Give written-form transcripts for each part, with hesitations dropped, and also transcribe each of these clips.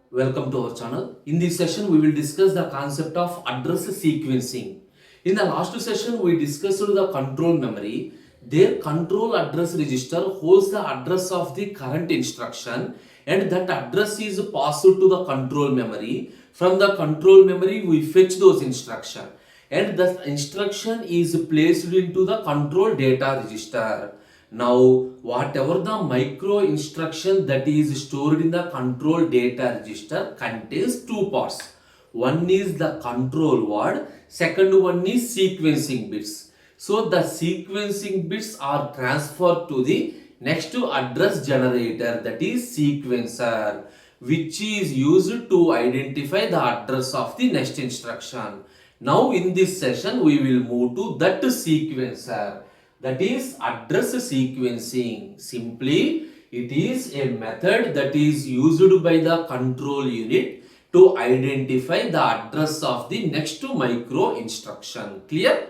Welcome to our channel. In this session, we will discuss the concept of address sequencing. In the last session, we discussed the control memory. Their control address register holds the address of the current instruction, and that address is passed to the control memory. From the control memory, we fetch those instructions, and the instruction is placed into the control data register. Now, whatever the micro instruction that is stored in the control data register contains two parts. One is the control word, second one is sequencing bits. So the sequencing bits are transferred to the next address generator, that is sequencer, which is used to identify the address of the next instruction. Now in this session we will move to that sequencer, that is address sequencing. Simply, it is a method that is used by the control unit to identify the address of the next micro instruction. Clear?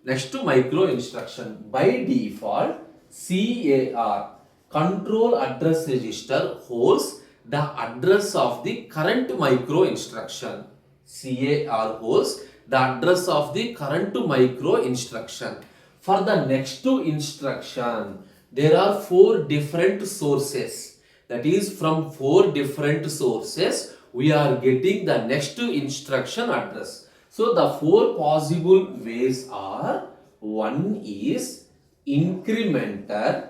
Next micro instruction. By default, CAR, control address register, holds the address of the current micro instruction. CAR holds the address of the current micro instruction. For the next instruction, there are four different sources. That is, from four different sources, we are getting the next instruction address. So, the four possible ways are: one is incrementer.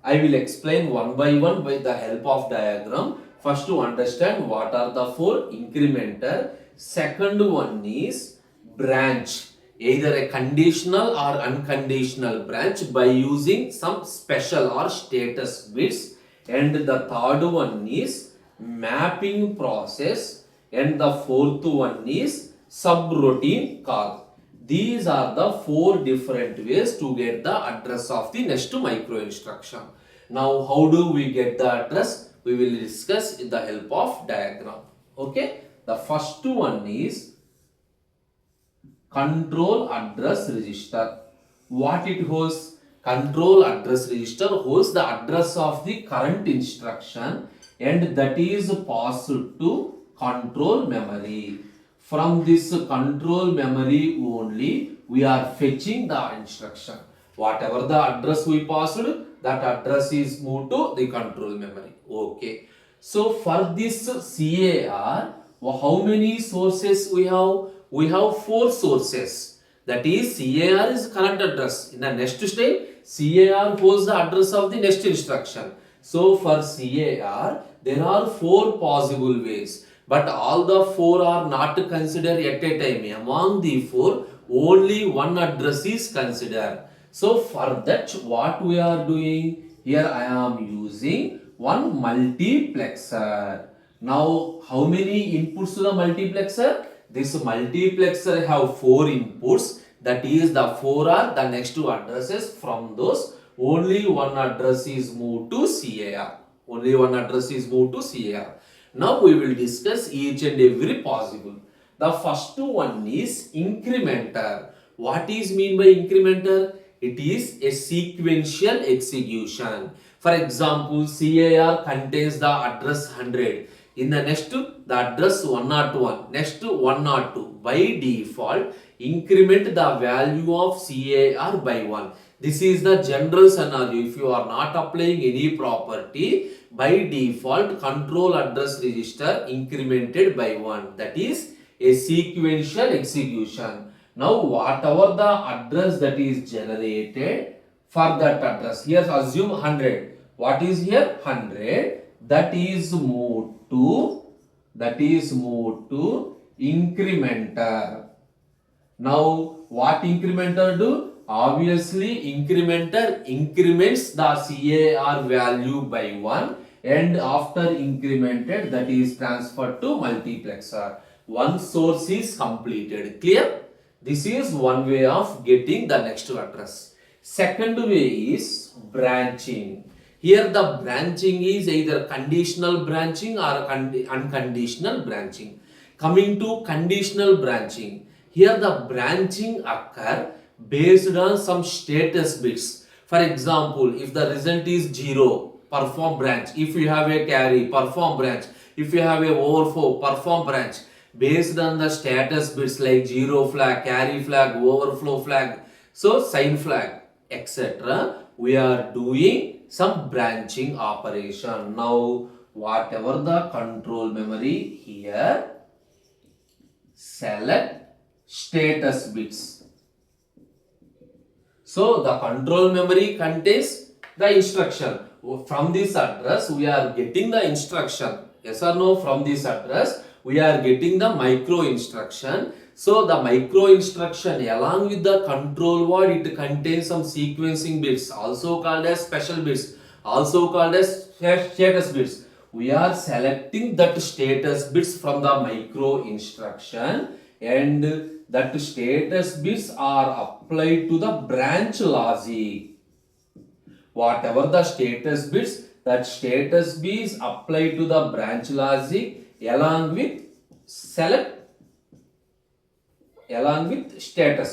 I will explain one by one by the help of diagram. First, to understand what are the four: incrementer. Second one is branch, either a conditional or unconditional branch by using some special or status bits. And the third one is mapping process, and the fourth one is subroutine call. These are the four different ways to get the address of the next micro instruction. Now, how do we get the address? We will discuss with the help of diagram. Okay, the first one is control address register. What it holds? Control address register holds the address of the current instruction, and that is passed to control memory. From this control memory only, we are fetching the instruction. Whatever the address we passed, that address is moved to the control memory. Okay. So for this CAR, how many sources we have? We have four sources. That is, CAR is current address. In the next step, CAR holds the address of the next instruction. So for CAR, there are four possible ways, but all the four are not considered at a time. Among the four, only one address is considered. So for that, what we are doing here, I am using one multiplexer. Now, how many inputs to the multiplexer? This multiplexer have four inputs. That is, the four are the next two addresses. From those, only one address is moved to CAR. Only one address is moved to CAR. Now we will discuss each and every possible. The first one is incrementer. What is mean by incrementer? It is a sequential execution. For example, CAR contains the address 100. In the next, the address 101. Next, 102. By default, increment the value of CAR by 1. This is the general scenario. If you are not applying any property, by default, control address register incremented by 1. That is a sequential execution. Now, whatever the address that is generated for that address, here assume 100. What is here? 100. That is moved to incrementer. Now, what incrementer do? Obviously, incrementer increments the CAR value by 1, and after incremented, that is transferred to multiplexer. One source is completed. Clear? This is one way of getting the next address. Second way is branching. Here the branching is either conditional branching or unconditional branching. Coming to conditional branching, here the branching occur based on some status bits. For example, if the result is 0, perform branch. If you have a carry, perform branch. If you have a overflow perform branch based on the status bits like zero flag, carry flag, overflow flag, so sign flag, etc. We are doing some branching operation. Now, whatever the control memory here, select status bits. So, the control memory contains the instruction. From this address, we are getting the instruction. Yes or no? From this address, we are getting the micro instruction. So, the micro instruction along with the control word, it contains some sequencing bits, also called as special bits, also called as status bits. We are selecting that status bits from the micro instruction, and that status bits are applied to the branch logic. Whatever the status bits, that status bits applied to the branch logic along with status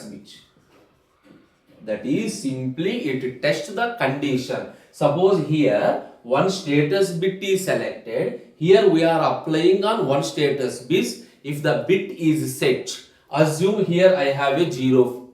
bit. That is simply it tests the condition. Suppose here one status bit is selected. Here we are applying on one status bit. If the bit is set, assume here I have a 0.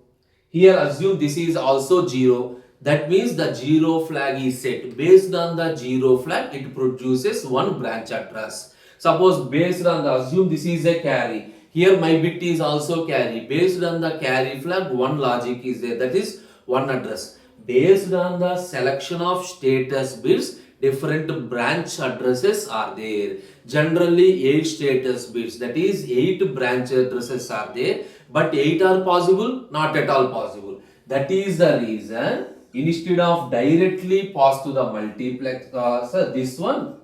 Here assume this is also 0. That means the 0 flag is set. Based on the 0 flag, it produces one branch address. Suppose based on the assume this is a carry. Here my bit is also carry. Based on the carry flag, one logic is there. That is one address. Based on the selection of status bits, different branch addresses are there. Generally 8 status bits, that is 8 branch addresses are there. But 8 are possible? Not at all possible. That is the reason instead of directly pass to the multiplexer, this one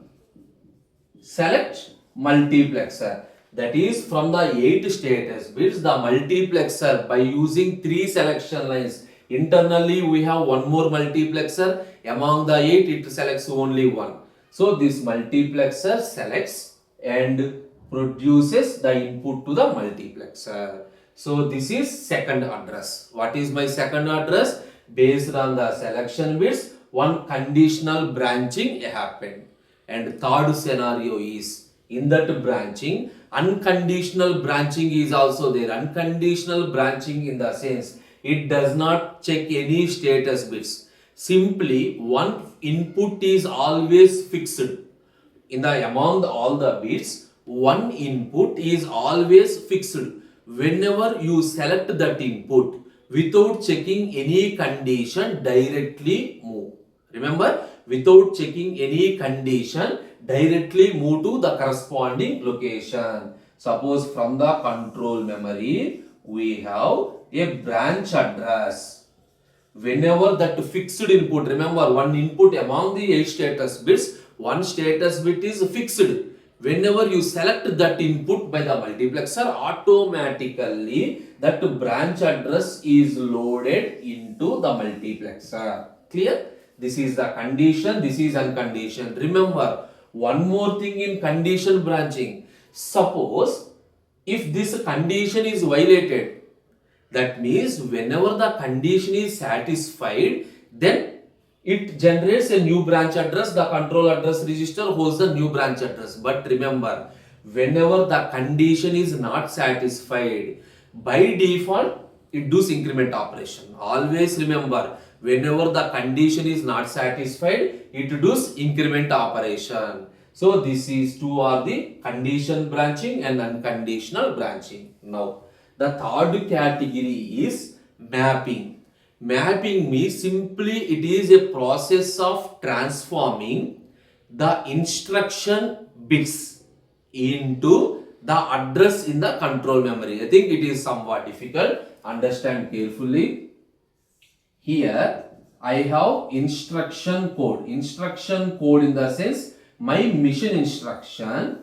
select multiplexer. That is from the 8 status bits, the multiplexer by using 3 selection lines. Internally we have one more multiplexer. Among the 8 it selects only one. So this multiplexer selects and produces the input to the multiplexer. So this is second address. What is my second address? Based on the selection bits, one conditional branching happened. And third scenario is, in that branching, unconditional branching is also there. Unconditional branching in the sense, it does not check any status bits. Simply, one input is always fixed. Among all the bits, one input is always fixed. Whenever you select that input, without checking any condition, directly move. Remember, without checking any condition, directly move to the corresponding location. Suppose from the control memory, we have a branch address. Whenever that fixed input, remember one input among the 8 status bits, one status bit is fixed. Whenever you select that input by the multiplexer, automatically that branch address is loaded into the multiplexer. Clear? This is the condition, this is unconditioned. Remember, one more thing in condition branching. Suppose if this condition is violated, that means whenever the condition is satisfied, then it generates a new branch address. The control address register holds the new branch address. But remember, whenever the condition is not satisfied, by default, it does increment operation. Always remember, whenever the condition is not satisfied, it does increment operation. So this is two are the condition branching and unconditional branching. Now, the third category is mapping. Mapping means simply it is a process of transforming the instruction bits into the address in the control memory. I think it is somewhat difficult. Understand carefully. Here I have instruction code. Instruction code in the sense my mission instruction.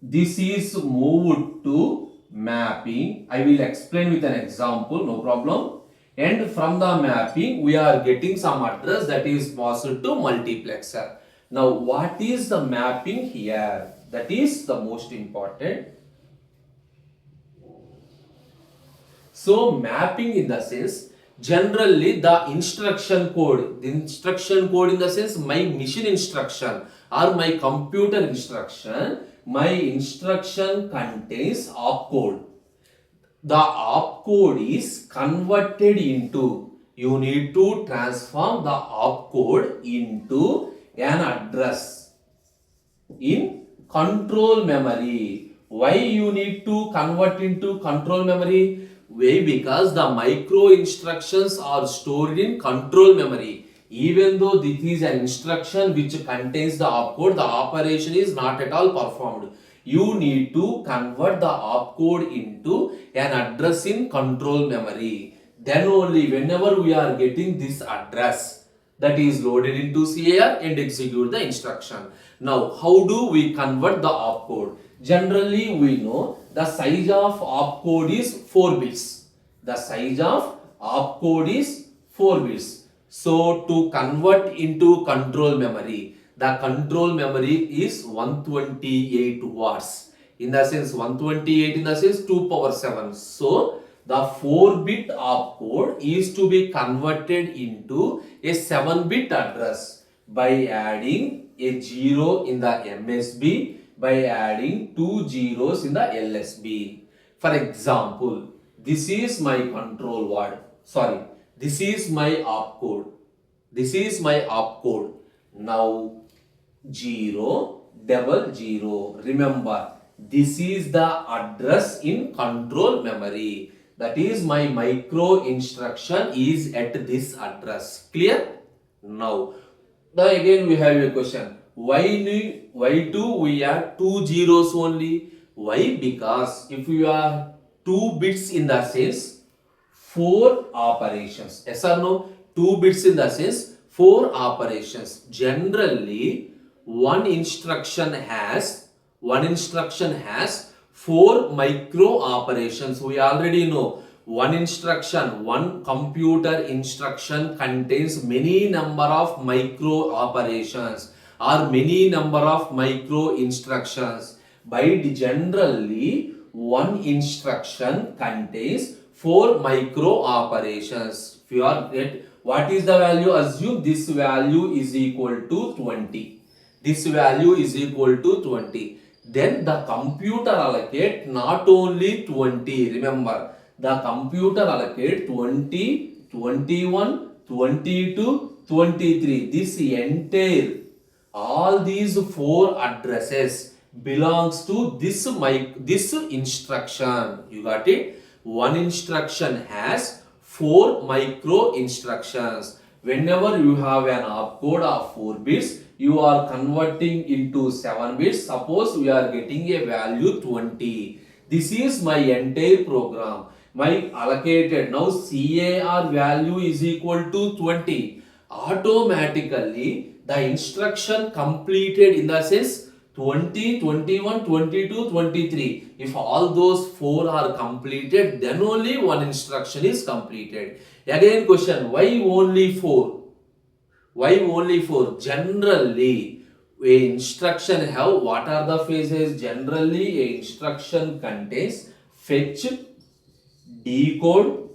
This is moved to mapping. I will explain with an example, no problem. And from the mapping, we are getting some address that is passed to multiplexer. Now, what is the mapping here? That is the most important. So, mapping in the sense, generally the instruction code in the sense my mission instruction or my computer instruction, my instruction contains opcode. The opcode is converted into, you need to transform the opcode into an address in control memory. Why you need to convert into control memory? Why? Because the micro instructions are stored in control memory. Even though this is an instruction which contains the opcode, the operation is not at all performed. You need to convert the opcode into an address in control memory. Then only whenever we are getting this address, that is loaded into CAR and execute the instruction. Now, how do we convert the opcode? Generally, we know the size of opcode is 4 bits. The size of opcode is 4 bits. So, to convert into control memory, the control memory is 128 words. In the sense 128 in the sense 2 power 7. So, the 4-bit opcode is to be converted into a 7-bit address by adding a 0 in the MSB, by adding 2 zeros in the LSB. For example, this is my control word. Sorry, this is my opcode. This is my opcode. Now 0 00. Remember, this is the address in control memory. That is my micro instruction is at this address. Clear? Now again we have a question. Why do we add 2 zeros only? Why? Because if you are 2 bits in the sense 4 operations. Yes or no? 2 bits in the sense 4 operations. Generally, one instruction has 4 micro operations. We already know one computer instruction contains many number of micro operations or many number of micro instructions. Generally, one instruction contains 4 micro operations. If you are get what is the value? Assume this value is equal to 20. This value is equal to 20. Then the computer allocate not only 20. Remember, the computer allocate 20, 21, 22, 23. This entire, all these 4 addresses belongs to this instruction. You got it? One instruction has 4 micro instructions. Whenever you have an opcode of 4 bits, you are converting into 7 bits. Suppose we are getting a value 20. This is my entire program. My allocated, now CAR value is equal to 20. Automatically, the instruction completed in the sense 20, 21, 22, 23. If all those 4 are completed, then only one instruction is completed. Again question, why only 4? Why only 4? Generally, a instruction have, what are the phases? Generally, a instruction contains fetch, decode,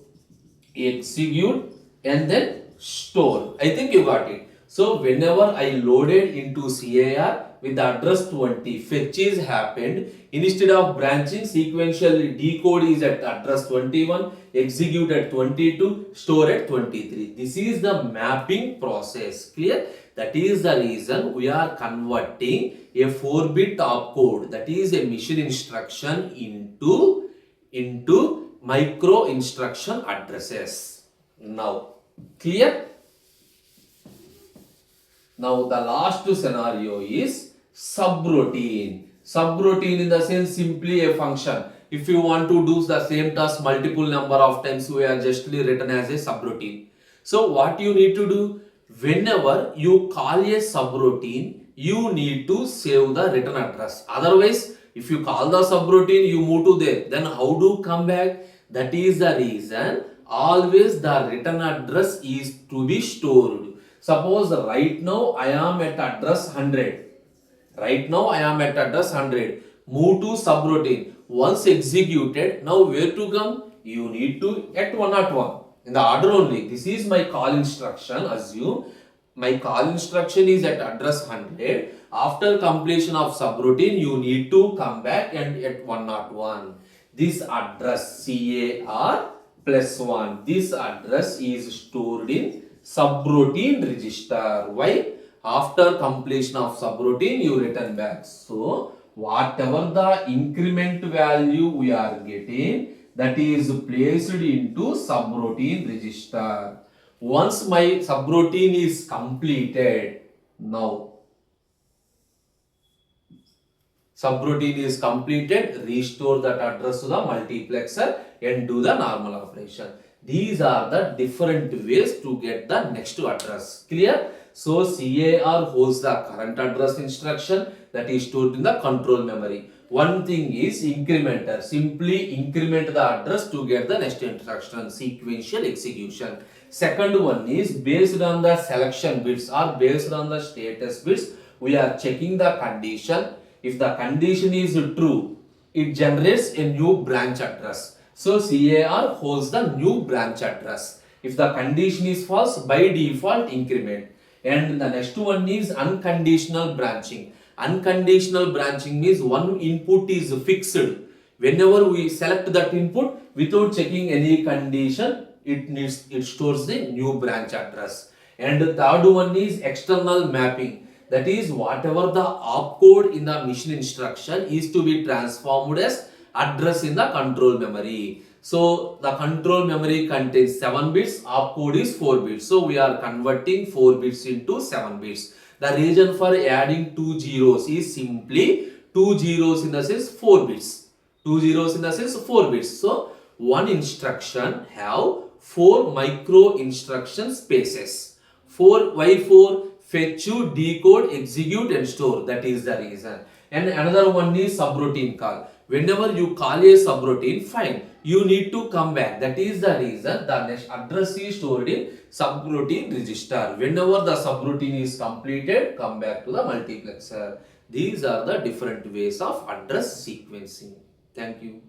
execute, and then store. I think you got it. So, whenever I loaded into CAR with the address 20, fetch is happened. Instead of branching, sequential decode is at address 21, execute at 22, store at 23. This is the mapping process. Clear? That is the reason we are converting a 4-bit opcode, that is a mission instruction, into micro instruction addresses. Now, clear? Now, the last scenario is subroutine. Subroutine in the sense simply a function. If you want to do the same task multiple number of times, we are justly written as a subroutine. So, what you need to do? Whenever you call a subroutine, you need to save the return address. Otherwise, if you call the subroutine, you move to there. Then how do come back? That is the reason always the return address is to be stored. Suppose right now I am at address 100. Right now I am at address 100. Move to subroutine. Once executed, now where to come? You need to at 101. In the order only. This is my call instruction. Assume my call instruction is at address 100. After completion of subroutine, you need to come back and at 101. This address CAR plus 1. This address is stored in subroutine register. Why? After completion of subroutine, you return back. So, whatever the increment value we are getting, that is placed into subroutine register. Once my subroutine is completed, now subroutine is completed, restore that address to the multiplexer and do the normal operation. These are the different ways to get the next address. Clear? So CAR holds the current address instruction that is stored in the control memory. One thing is incrementer. Simply increment the address to get the next instruction, sequential execution. Second one is based on the selection bits or based on the status bits, we are checking the condition. If the condition is true, it generates a new branch address. So CAR holds the new branch address. If the condition is false, by default increment. And the next one is unconditional branching. Unconditional branching means one input is fixed. Whenever we select that input without checking any condition, it stores the new branch address. And the third one is external mapping. That is, whatever the opcode in the mission instruction is to be transformed as address in the control memory. So the control memory contains 7 bits, opcode is 4 bits. So we are converting 4 bits into 7 bits. The reason for adding 2 zeros is simply 2 zeros in the sense 4 bits. 2 zeros in the sense 4 bits. So one instruction have 4 micro instruction spaces. Why 4? Fetch, decode, execute and store. That is the reason. And another one is subroutine call. Whenever you call a subroutine, fine, you need to come back. That is the reason the next address is stored in subroutine register. Whenever the subroutine is completed, come back to the multiplexer. These are the different ways of address sequencing. Thank you.